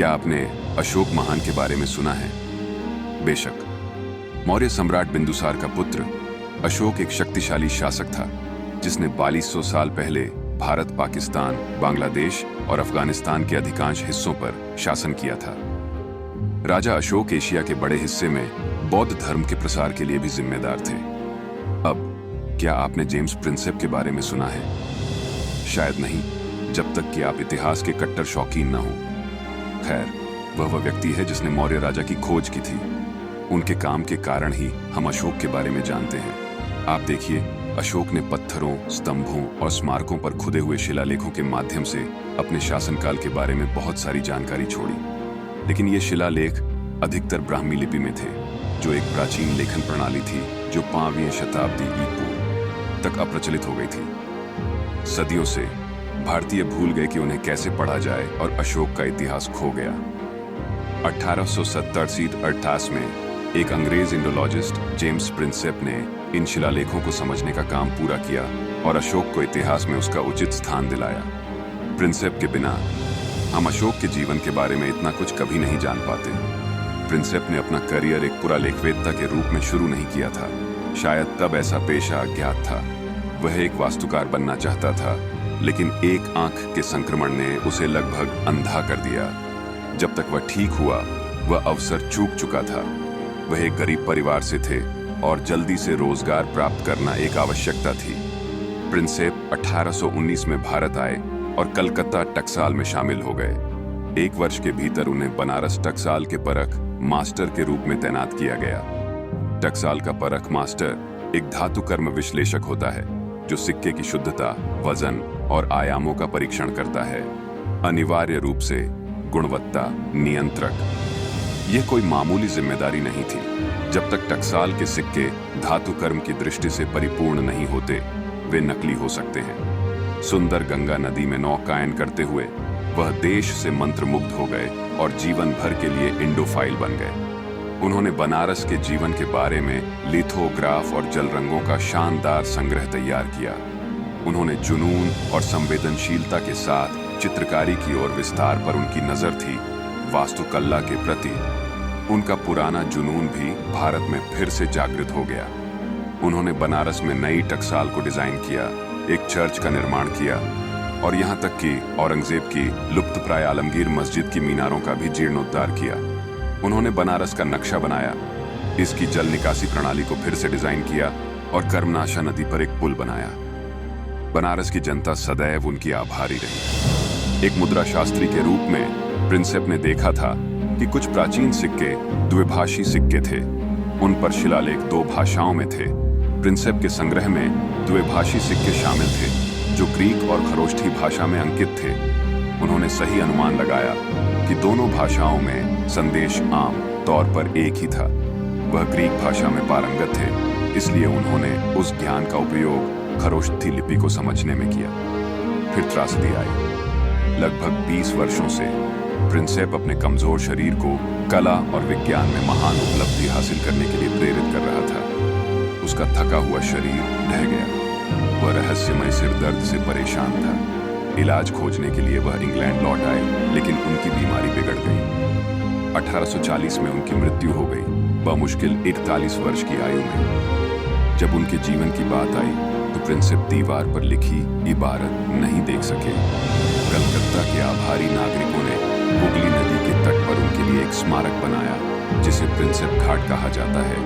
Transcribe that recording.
क्या आपने अशोक महान के बारे में सुना है? बेशक, मौर्य सम्राट बिंदुसार का पुत्र अशोक एक शक्तिशाली शासक था जिसने 4200 साल पहले भारत, पाकिस्तान, बांग्लादेश और अफगानिस्तान के अधिकांश हिस्सों पर शासन किया था। राजा अशोक एशिया के बड़े हिस्से में बौद्ध धर्म के प्रसार के लिए भी जिम्मेदार थे। अब क्या आपने जेम्स प्रिंसेप के बारे में सुना है? शायद नहीं, जब तक कि आप इतिहास के कट्टर शौकीन न हों। खैर, वह व्यक्ति है जिसने मौर्य राजा की खोज की थी। उनके काम के कारण ही हम अशोक के बारे में जानते हैं। आप देखिए, अशोक ने पत्थरों, स्तंभों और स्मारकों पर खुदे हुए शिलालेखों के माध्यम से अपने शासनकाल के बारे में बहुत सारी जानकारी छोड़ी। लेकिन ये शिलालेख अधिकतर ब्राह्मी लिपि में थे, जो एक प्राचीन लेखन प्रणाली थी जो 5वीं शताब्दी ईपू तक अप्रचलित हो गई थी। सदियों से भारतीय भूल गए कि उन्हें कैसे पढ़ा जाए और अशोक का इतिहास खो गया। 1870 में एक अंग्रेज इंडोलॉजिस्ट जेम्स प्रिंसेप ने इन शिलालेखों को समझने का काम पूरा किया और अशोक को इतिहास में उसका उचित स्थान दिलाया। प्रिंसेप के बिना हम अशोक के जीवन के बारे में इतना कुछ कभी नहीं जान पाते। प्रिंसेप ने अपना करियर एक पुरालेखवेत्ता के रूप में शुरू नहीं किया था। शायद तब ऐसा पेशा अज्ञात था। वह एक वास्तुकार बनना चाहता था, लेकिन एक आंख के संक्रमण ने उसे लगभग अंधा कर दिया। जब तक वह ठीक हुआ, वह अवसर चूक चुका था। वह एक गरीब परिवार से थे और जल्दी से रोजगार प्राप्त करना एक आवश्यकता थी। प्रिंसेप 1819 में भारत आए और कलकत्ता टकसाल में शामिल हो गए। 1 वर्ष के भीतर उन्हें बनारस टकसाल के परख मास्टर के रूप में तैनात किया गया। टकसाल का परख मास्टर एक धातु कर्म विश्लेषक होता है जो सिक्के की शुद्धता, वजन और आयामों का परीक्षण करता है। अनिवार्य रूप से गुणवत्ता नियंत्रक। यह कोई मामूली जिम्मेदारी नहीं थी। जब तक टकसाल के सिक्के धातु कर्म की दृष्टि से परिपूर्ण नहीं होते, वे नकली हो सकते हैं। सुंदर गंगा नदी में नौकायन करते हुए वह देश से मंत्रमुग्ध हो गए और जीवन भर के लिए इंडोफाइल बन गए। उन्होंने बनारस के जीवन के बारे में लिथोग्राफ और जल रंगों का शानदार संग्रह तैयार किया। उन्होंने जुनून और संवेदनशीलता के साथ चित्रकारी की ओर विस्तार पर उनकी नजर थी। वास्तुकला के प्रति उनका पुराना जुनून भी भारत में फिर से जागृत हो गया। उन्होंने बनारस में नई टकसाल को डिजाइन किया, एक चर्च का निर्माण किया और यहाँ तक कि औरंगजेब की लुप्तप्राय आलमगीर मस्जिद की मीनारों का भी जीर्णोद्धार किया। उन्होंने बनारस का नक्शा बनाया, इसकी जल निकासी प्रणाली को फिर से डिजाइन किया और कर्मनाशा नदी पर एक पुल बनाया। बनारस की जनता सदैव उनकी आभारी रही। एक मुद्रा शास्त्री के रूप में प्रिंसेप ने देखा था कि कुछ प्राचीन सिक्के द्विभाषी सिक्के थे। उन पर शिलालेख 2 भाषाओं में थे। प्रिंसेप के संग्रह में द्विभाषी सिक्के शामिल थे जो ग्रीक और खरोष्ठी भाषा में अंकित थे। उन्होंने सही अनुमान लगाया कि दोनों भाषाओं में संदेश आम तौर पर एक ही था। वह ग्रीक भाषा में पारंगत थे, इसलिए उन्होंने उस ज्ञान का उपयोग खरोष्ठी लिपि को समझने में किया। फिर त्रासदी आई। लगभग 20 वर्षों से प्रिंसेप अपने कमजोर शरीर को कला और विज्ञान में महान उपलब्धि हासिल करने के लिए प्रेरित कर रहा था। उसका थका हुआ शरीर ढह गया। वह रहस्यमय सिर दर्द से परेशान था। इलाज खोजने के लिए वह इंग्लैंड लौट आए, लेकिन उनकी बीमारी बिगड़ गई। 1840 में उनकी मृत्यु हो गई, बमुश्किल 41 वर्ष की आयु में। जब उनके जीवन की बात आई तो प्रिंसेप दीवार पर लिखी इबारत नहीं देख सके। कलकत्ता के आभारी नागरिकों ने हुगली नदी के तट पर उनके लिए एक स्मारक बनाया, जिसे प्रिंसेप घाट कहा जाता है।